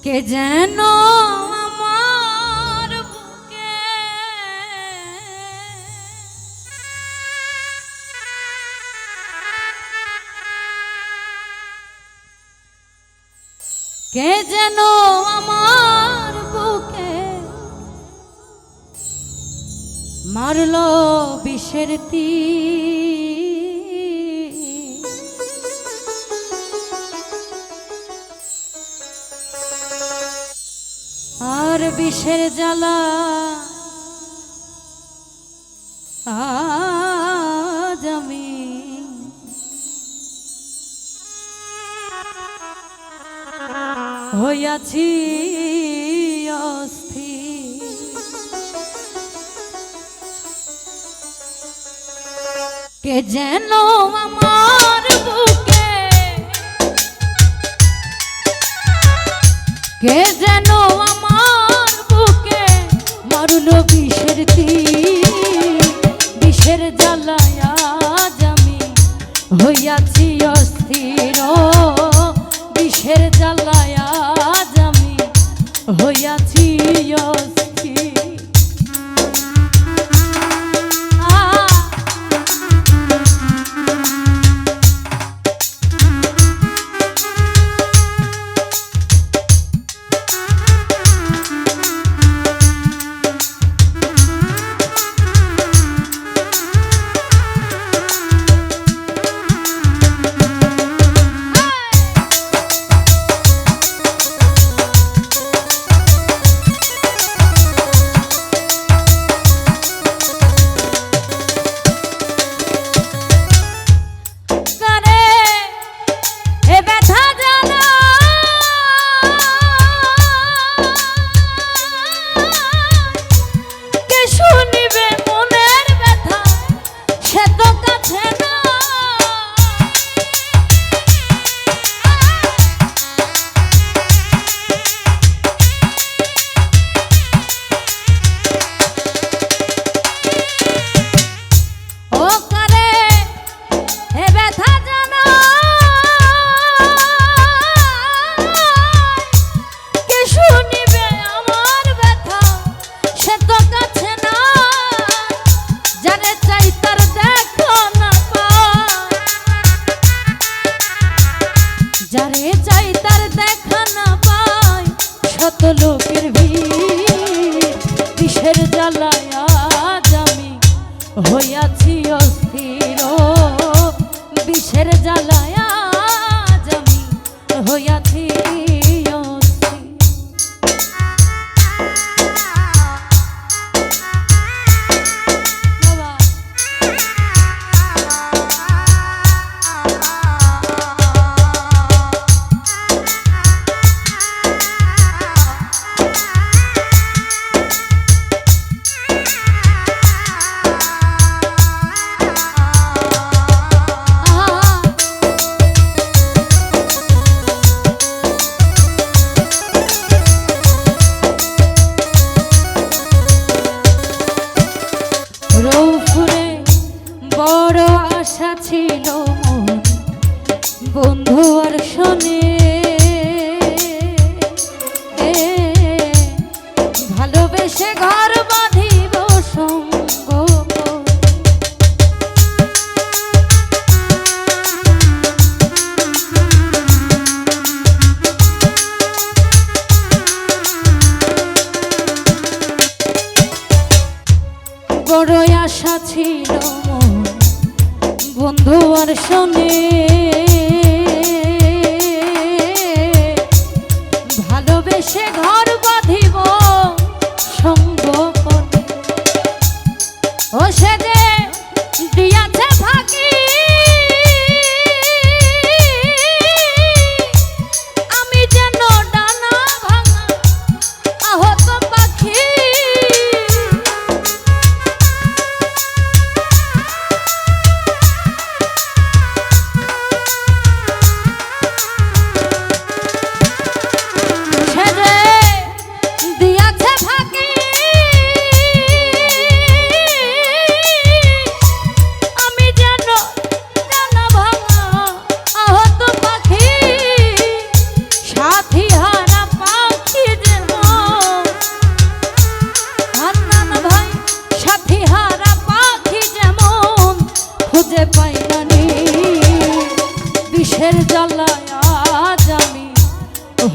কে যেন আমার বুকে কে যেন আমার বুকে মারলো বিষের তীর আর বিষের জ্বালা আজ আমি হইয়াছি অস্থির। কে যেন আমার বুকে কে যেন আমার বুকে মারলো বিষের তীর বিষের জ্বালায় আজ আমি হইয়াছি অস্থির বিষের জ্বালায় আজ আমি হইয়াছি অস্থির। যারে চাই তার দেখা না পাই শত লোকের ভিড় বিষের জ্বালায় আজ আমি হইয়াছি অস্থির বিষের জ্বালায় আজ আমি হইয়াছি বড় আশা ছিল বন্ধু আর শোনে ভালোবেসে ঘর বাঁধিব সঙ্গ বড় আশা ছিল বন্ধু আর শোনে ভালোবেসে ঘর বাঁধিব সঙ্গ ও সে যে দিয়াছে ফাঁকি আমি যেন ডানা ভাঙা আহত পাখি সে যে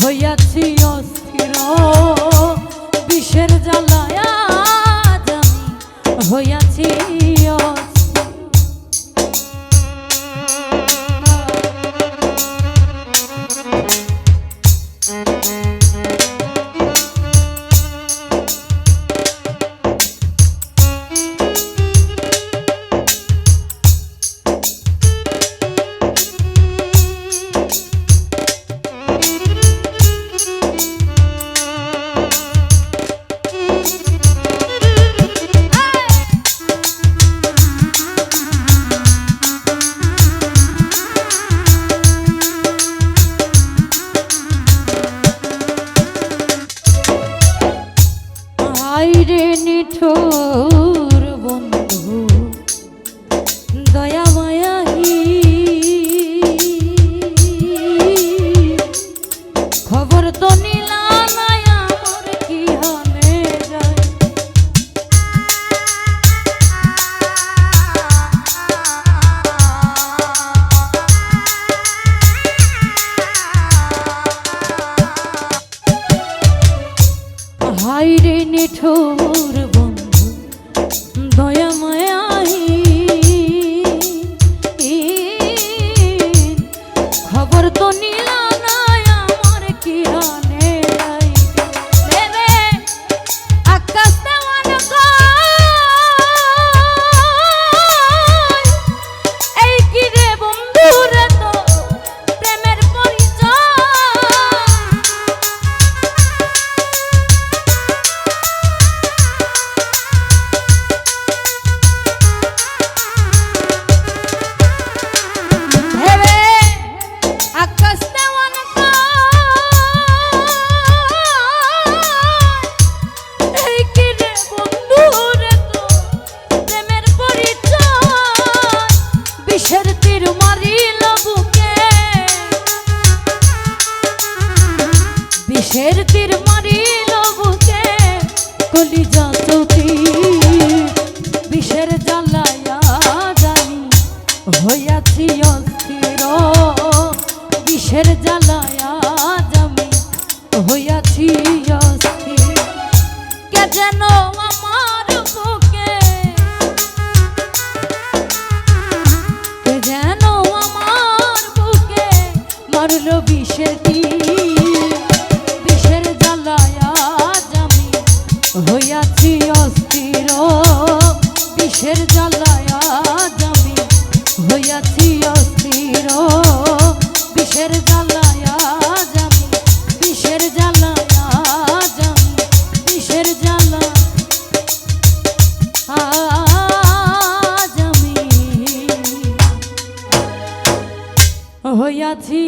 হইয়াছি অস্থির বিষের জ্বালায় আজ আমি হইয়াছি রে নিঠুর বন্ধু দয়া মায়াহি খবর তো নিলা নাই আমার কি হলে যায় হাই রে নিঠুর বন্ধু দয়া মায়াহি খবর তো নিলা নাই আমার কি হানে রে আকাশ দেওয়ান এই কি রে বন্ধু রে তো প্রেমের পরিচয় বিষের তীর মারিল বুকে বিষের তীর মারিল বুকে কলিজা চৌকি বিষের জ্বালায়া জানি হইয়াছি অস্থির বিষের জ্বালায়া জামি হইয়াছি অস্থির কে যেন আমার বুকে যেন আমার বুকে মারল বিষের বিষের জ্বালায়া জামি হইয়াছি অস্থির বিষের জ্বালায়া জামি হইয়াছি অস্থির বিষের জ্বালায়া জামি বিষের জ্বালায়া জামি বিষের জ্বালা হইয়াছি